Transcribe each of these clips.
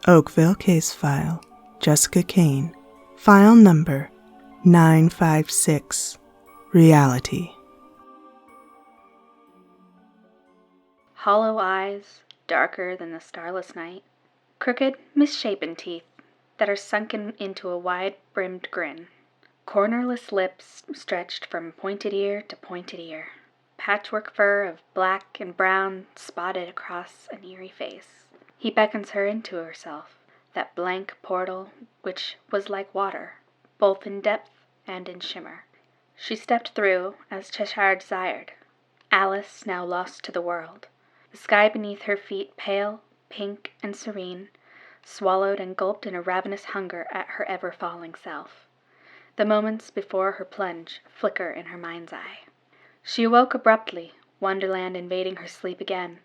Oakvale Case File, Jessica Caine, File Number 956, Reality. Hollow eyes, darker than the starless night, crooked, misshapen teeth that are sunken into a wide-brimmed grin, cornerless lips stretched from pointed ear to pointed ear, patchwork fur of black and brown spotted across an eerie face. He beckons her into herself, that blank portal which was like water, both in depth and in shimmer. She stepped through as Cheshire desired, Alice now lost to the world, the sky beneath her feet pale, pink, and serene, swallowed and gulped in a ravenous hunger at her ever-falling self. The moments before her plunge flicker in her mind's eye. She awoke abruptly, Wonderland invading her sleep again.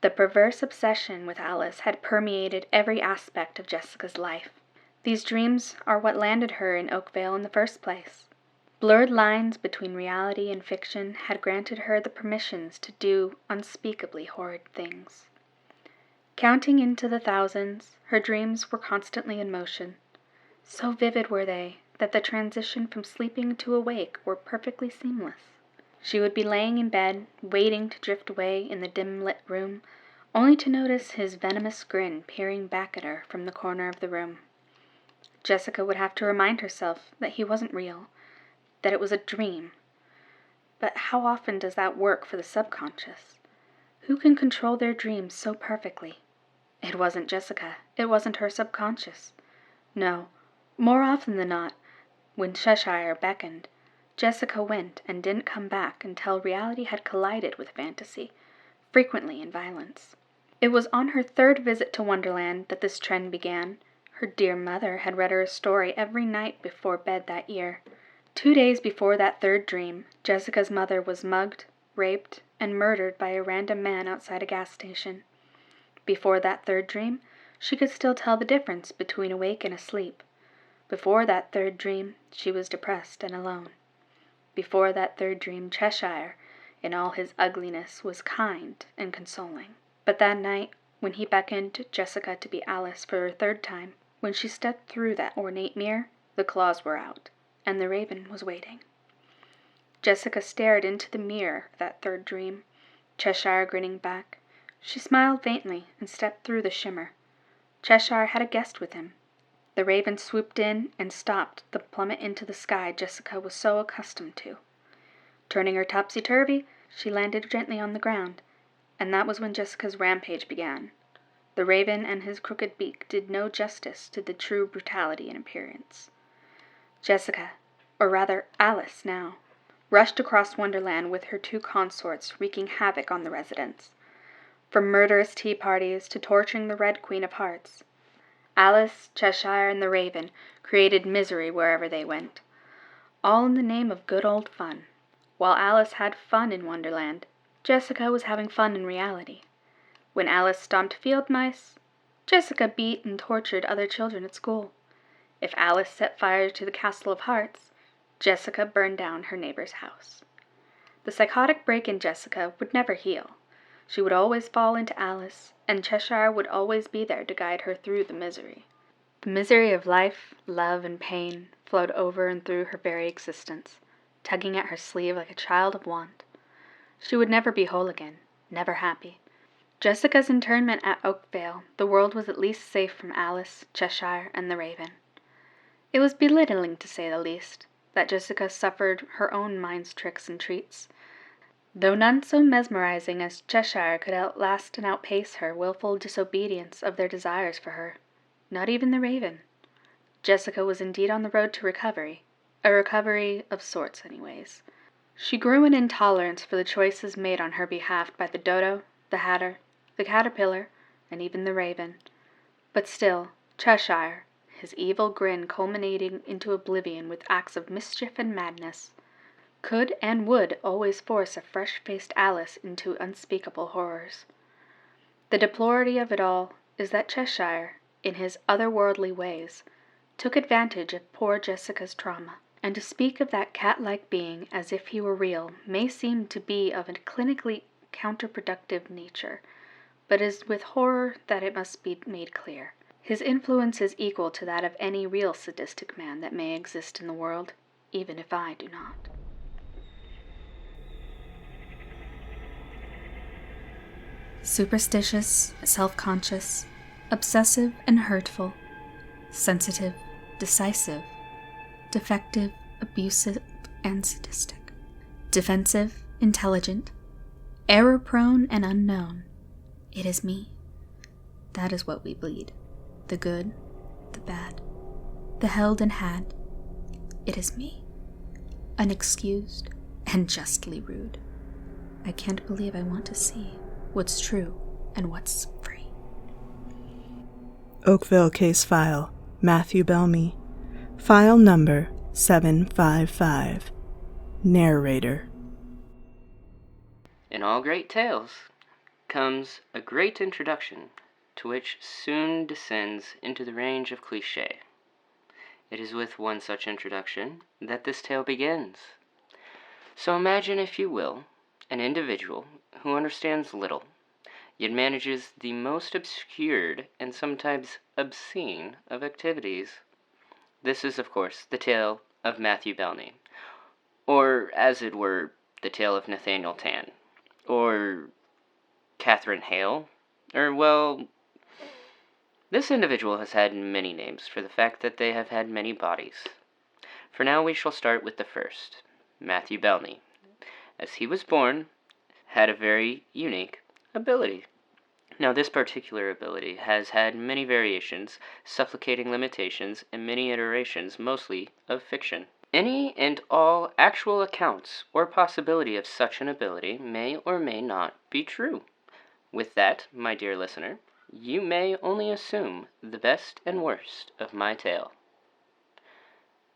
The perverse obsession with Alice had permeated every aspect of Jessica's life. These dreams are what landed her in Oakvale in the first place. Blurred lines between reality and fiction had granted her the permissions to do unspeakably horrid things. Counting into the thousands, her dreams were constantly in motion. So vivid were they that the transition from sleeping to awake were perfectly seamless. She would be laying in bed, waiting to drift away in the dim-lit room, only to notice his venomous grin peering back at her from the corner of the room. Jessica would have to remind herself that he wasn't real, that it was a dream. But how often does that work for the subconscious? Who can control their dreams so perfectly? It wasn't Jessica. It wasn't her subconscious. No, more often than not, when Cheshire beckoned, Jessica went and didn't come back until reality had collided with fantasy, frequently in violence. It was on her third visit to Wonderland that this trend began. Her dear mother had read her a story every night before bed that year. 2 days before that third dream, Jessica's mother was mugged, raped, and murdered by a random man outside a gas station. Before that third dream, she could still tell the difference between awake and asleep. Before that third dream, she was depressed and alone. Before that third dream, Cheshire, in all his ugliness, was kind and consoling. But that night, when he beckoned Jessica to be Alice for a third time, when she stepped through that ornate mirror, the claws were out, and the raven was waiting. Jessica stared into the mirror of that third dream, Cheshire grinning back. She smiled faintly and stepped through the shimmer. Cheshire had a guest with him. The raven swooped in and stopped the plummet into the sky Jessica was so accustomed to. Turning her topsy-turvy, she landed gently on the ground, and that was when Jessica's rampage began. The raven and his crooked beak did no justice to the true brutality in appearance. Jessica, or rather Alice now, rushed across Wonderland with her 2 consorts wreaking havoc on the residents. From murderous tea parties to torturing the Red Queen of Hearts, Alice, Cheshire, and the raven created misery wherever they went, all in the name of good old fun. While Alice had fun in Wonderland, Jessica was having fun in reality. When Alice stomped field mice, Jessica beat and tortured other children at school. If Alice set fire to the Castle of Hearts, Jessica burned down her neighbor's house. The psychotic break in Jessica would never heal. She would always fall into Alice, and Cheshire would always be there to guide her through the misery. The misery of life, love, and pain flowed over and through her very existence, tugging at her sleeve like a child of want. She would never be whole again, never happy. Jessica's internment at Oakvale, the world was at least safe from Alice, Cheshire, and the raven. It was belittling, to say the least, that Jessica suffered her own mind's tricks and treats, though none so mesmerizing as Cheshire could outlast and outpace her willful disobedience of their desires for her. Not even the raven. Jessica was indeed on the road to recovery, a recovery of sorts anyways. She grew an intolerance for the choices made on her behalf by the dodo, the hatter, the caterpillar, and even the raven. But still, Cheshire, his evil grin culminating into oblivion with acts of mischief and madness, could and would always force a fresh-faced Alice into unspeakable horrors. The deplority of it all is that Cheshire, in his otherworldly ways, took advantage of poor Jessica's trauma, and to speak of that cat-like being as if he were real may seem to be of a clinically counterproductive nature, but is with horror that it must be made clear. His influence is equal to that of any real sadistic man that may exist in the world, even if I do not. Superstitious, self-conscious, obsessive and hurtful, sensitive, decisive, defective, abusive, and sadistic, defensive, intelligent, error-prone and unknown. It is me. That is what we bleed. The good, the bad, the held and had. It is me. Unexcused and justly rude. I can't believe I want to see what's true and what's free. Oakvale Case File, Matthew Belney. File number 755. Narrator. In all great tales comes a great introduction, to which soon descends into the range of cliché. It is with one such introduction that this tale begins. So imagine, if you will, an individual who understands little, yet manages the most obscured and sometimes obscene of activities. This is, of course, the tale of Matthew Belney, or, as it were, the tale of Nathaniel Tan, or Catherine Hale, or, well, this individual has had many names for the fact that they have had many bodies. For now we shall start with the first, Matthew Belney. As he was born, had a very unique ability. Now this particular ability has had many variations, supplicating limitations, and many iterations, mostly of fiction. Any and all actual accounts or possibility of such an ability may or may not be true. With that, my dear listener, you may only assume the best and worst of my tale.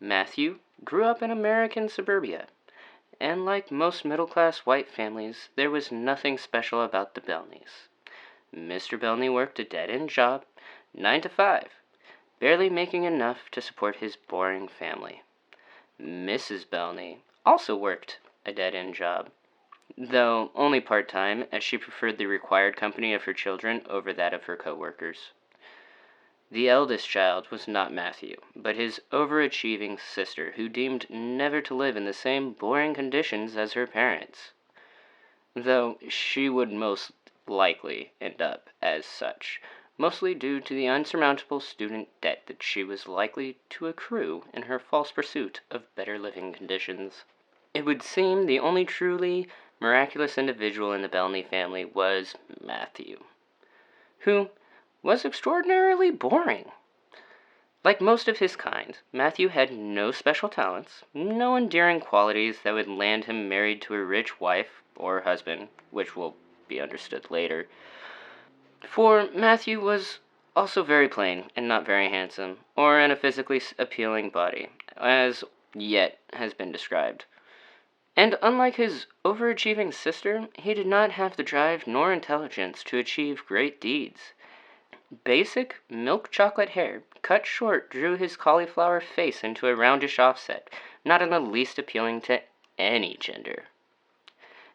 Matthew grew up in American suburbia, and like most middle-class white families, there was nothing special about the Belneys. Mr. Belney worked a dead-end job, 9 to 5, barely making enough to support his boring family. Mrs. Belney also worked a dead-end job, though only part-time, as she preferred the required company of her children over that of her co-workers. The eldest child was not Matthew, but his overachieving sister, who deemed never to live in the same boring conditions as her parents, though she would most likely end up as such, mostly due to the unsurmountable student debt that she was likely to accrue in her false pursuit of better living conditions. It would seem the only truly miraculous individual in the Belney family was Matthew, who was extraordinarily boring. Like most of his kind, Matthew had no special talents, no endearing qualities that would land him married to a rich wife or husband, which will be understood later. For Matthew was also very plain and not very handsome, or in a physically appealing body, as yet has been described. And unlike his overachieving sister, he did not have the drive nor intelligence to achieve great deeds. Basic milk chocolate hair, cut short, drew his cauliflower face into a roundish offset, not in the least appealing to any gender.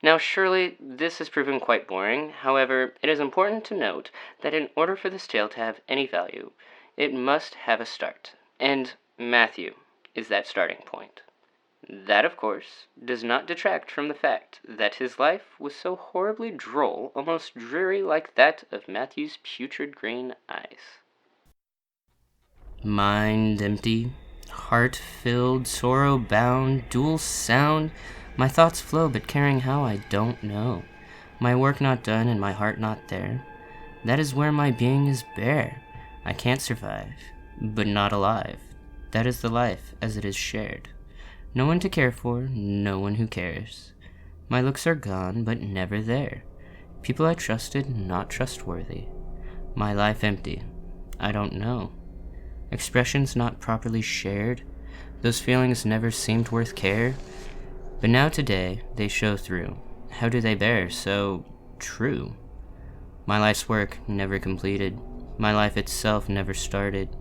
Now, surely this has proven quite boring. However, it is important to note that in order for this tale to have any value, it must have a start, and Matthew is that starting point. That, of course, does not detract from the fact that his life was so horribly droll, almost dreary, like that of Matthew's putrid green eyes. Mind empty, heart filled, sorrow bound, dual sound, my thoughts flow, but caring how I don't know. My work not done and my heart not there. That is where my being is bare. I can't survive, but not alive. That is the life as it is shared. No one to care for, no one who cares. My looks are gone, but never there. People I trusted, not trustworthy. My life empty. I don't know. Expressions not properly shared. Those feelings never seemed worth care. But now today, they show through. How do they bear so true? My life's work never completed. My life itself never started.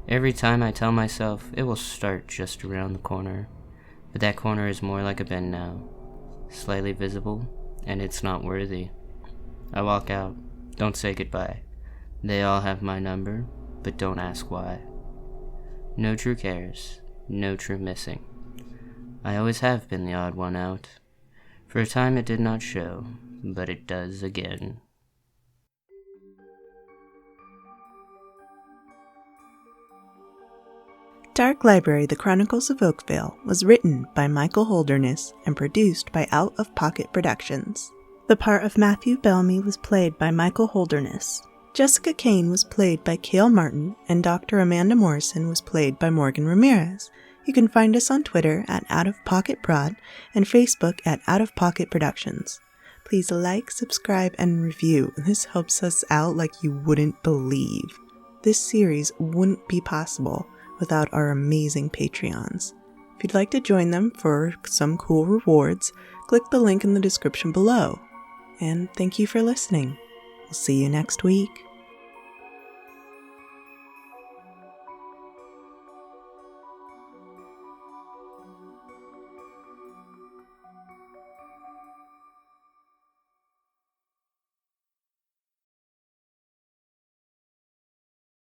Every time I tell myself it will start just around the corner. But that corner is more like a bend now. Slightly visible, and it's not worthy. I walk out. Don't say goodbye. They all have my number. but don't ask why. No true cares, no true missing. I always have been the odd one out. For a time it did not show, but it does again. Dark Library: The Chronicles of Oakvale was written by Michael Holderness and produced by Out of Pocket Productions. The part of Matthew Belney was played by Michael Holderness. Jessica Caine was played by Cale Martin, and Dr. Amanda Morrison was played by Morgan Ramirez. You can find us on Twitter at Out of Pocket Prod and Facebook at Out of Pocket Productions. Please like, subscribe, and review. This helps us out like you wouldn't believe. This series wouldn't be possible without our amazing Patreons. If you'd like to join them for some cool rewards, click the link in the description below. And thank you for listening. We'll see you next week.